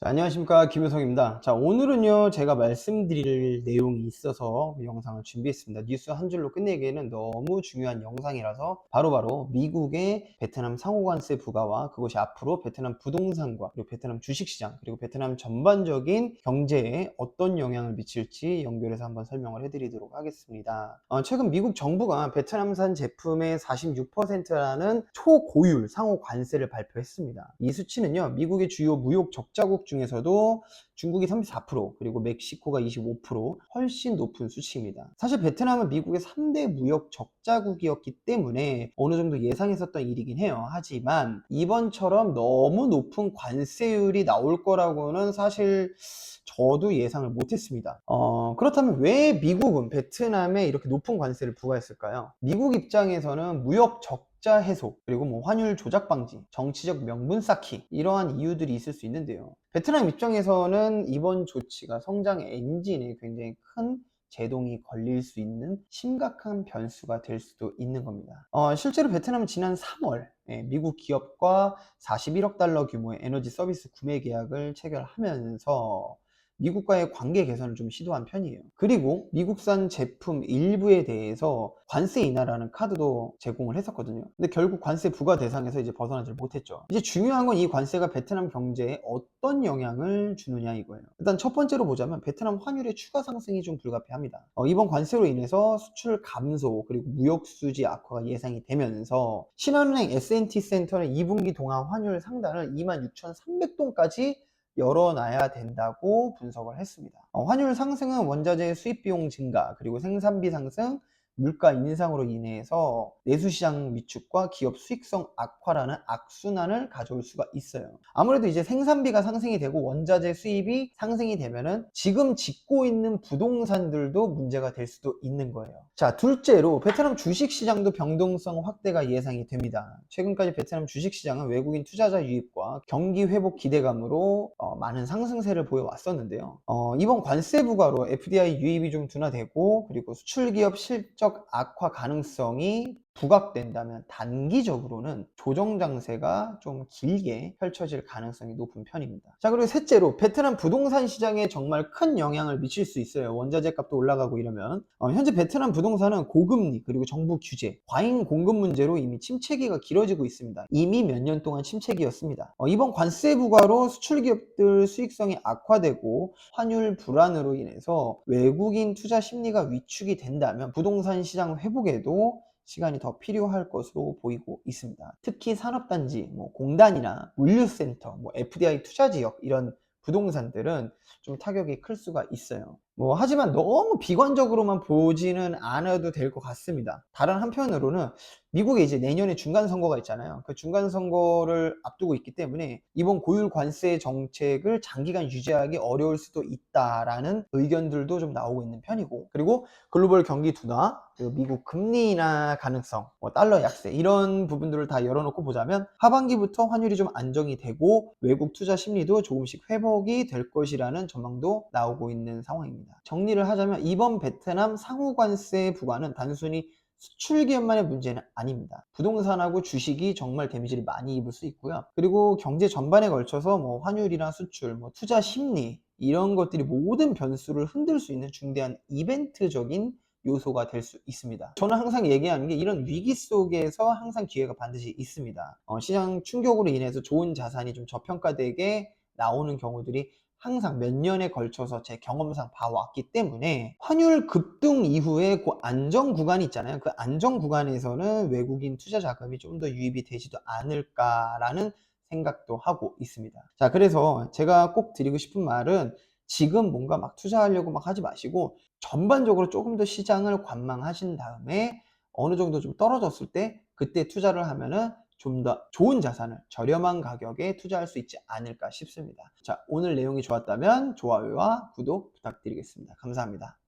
자, 안녕하십니까, 김효성입니다. 자, 오늘은요 제가 말씀드릴 내용이 있어서 영상을 준비했습니다. 뉴스 한 줄로 끝내기에는 너무 중요한 영상이라서 바로바로 미국의 베트남 상호관세 부과와 그것이 앞으로 베트남 부동산과 그리고 베트남 주식시장 그리고 베트남 전반적인 경제에 어떤 영향을 미칠지 연결해서 한번 설명을 해드리도록 하겠습니다. 최근 미국 정부가 베트남산 제품의 46%라는 초고율 상호관세를 발표했습니다. 이 수치는요 미국의 주요 무역 적자국 중에서도 중국이 34%, 그리고 멕시코가 25% 훨씬 높은 수치입니다. 사실 베트남은 미국의 3대 무역 적자국이었기 때문에 어느 정도 예상했었던 일이긴 해요. 하지만 이번처럼 너무 높은 관세율이 나올 거라고는 사실 저도 예상을 못했습니다. 그렇다면 왜 미국은 베트남에 이렇게 높은 관세를 부과했을까요? 미국 입장에서는 무역 적자 해소, 그리고 환율 조작 방지, 정치적 명분 쌓기, 이러한 이유들이 있을 수 있는데요. 베트남 입장에서는 이번 조치가 성장 엔진에 굉장히 큰 제동이 걸릴 수 있는 심각한 변수가 될 수도 있는 겁니다. 실제로 베트남은 지난 3월 미국 기업과 41억 달러 규모의 에너지 서비스 구매 계약을 체결하면서 미국과의 관계 개선을 좀 시도한 편이에요. 그리고 미국산 제품 일부에 대해서 관세 인하라는 카드도 제공을 했었거든요. 근데 결국 관세 부과 대상에서 이제 벗어나질 못했죠. 이제 중요한 건 이 관세가 베트남 경제에 어떤 영향을 주느냐 이거예요. 일단 첫 번째로 보자면 베트남 환율의 추가 상승이 좀 불가피합니다. 이번 관세로 인해서 수출 감소 그리고 무역 수지 악화가 예상이 되면서 신한은행 S&T 센터는 2분기 동안 환율 상단을 26,300동까지 열어놔야 된다고 분석을 했습니다. 환율 상승은 원자재 수입 비용 증가 그리고 생산비 상승, 물가 인상으로 인해서 내수시장 위축과 기업 수익성 악화라는 악순환을 가져올 수가 있어요. 아무래도 이제 생산비가 상승이 되고 원자재 수입이 상승이 되면은 지금 짓고 있는 부동산들도 문제가 될 수도 있는 거예요. 자, 둘째로 베트남 주식시장도 변동성 확대가 예상이 됩니다. 최근까지 베트남 주식시장은 외국인 투자자 유입과 경기 회복 기대감으로 많은 상승세를 보여왔었는데요. 이번 관세 부과로 FDI 유입이 좀 둔화되고 그리고 수출 기업 실적 악화 가능성이 부각된다면 단기적으로는 조정 장세가 좀 길게 펼쳐질 가능성이 높은 편입니다. 자, 그리고 셋째로 베트남 부동산 시장에 정말 큰 영향을 미칠 수 있어요. 원자재 값도 올라가고 이러면 현재 베트남 부동산은 고금리 그리고 정부 규제, 과잉 공급 문제로 이미 침체기가 길어지고 있습니다. 이미 몇 년 동안 침체기였습니다. 이번 관세 부과로 수출 기업들 수익성이 악화되고 환율 불안으로 인해서 외국인 투자 심리가 위축이 된다면 부동산 시장 회복에도 시간이 더 필요할 것으로 보이고 있습니다. 특히 산업단지, 공단이나 물류센터, FDI 투자지역 이런 부동산들은 좀 타격이 클 수가 있어요. 하지만 너무 비관적으로만 보지는 않아도 될 것 같습니다. 다른 한편으로는 미국에 이제 내년에 중간 선거가 있잖아요. 그 중간 선거를 앞두고 있기 때문에 이번 고율 관세 정책을 장기간 유지하기 어려울 수도 있다라는 의견들도 좀 나오고 있는 편이고, 그리고 글로벌 경기 둔화, 그리고 미국 금리 인하 가능성, 달러 약세 이런 부분들을 다 열어놓고 보자면 하반기부터 환율이 좀 안정이 되고 외국 투자 심리도 조금씩 회복이 될 것이라는 전망도 나오고 있는 상황입니다. 정리를 하자면 이번 베트남 상호관세 부과는 단순히 수출 기업만의 문제는 아닙니다. 부동산하고 주식이 정말 데미지를 많이 입을 수 있고요. 그리고 경제 전반에 걸쳐서 환율이나 수출, 투자 심리 이런 것들이 모든 변수를 흔들 수 있는 중대한 이벤트적인 요소가 될 수 있습니다. 저는 항상 얘기하는 게 이런 위기 속에서 항상 기회가 반드시 있습니다. 시장 충격으로 인해서 좋은 자산이 좀 저평가되게 나오는 경우들이 항상 몇 년에 걸쳐서 제 경험상 봐왔기 때문에 환율 급등 이후에 그 안정 구간이 있잖아요. 그 안정 구간에서는 외국인 투자 자금이 좀 더 유입이 되지도 않을까라는 생각도 하고 있습니다. 자, 그래서 제가 꼭 드리고 싶은 말은 지금 뭔가 막 투자하려고 막 하지 마시고 전반적으로 조금 더 시장을 관망하신 다음에 어느 정도 좀 떨어졌을 때 그때 투자를 하면은 좀 더 좋은 자산을 저렴한 가격에 투자할 수 있지 않을까 싶습니다. 자, 오늘 내용이 좋았다면 좋아요와 구독 부탁드리겠습니다. 감사합니다.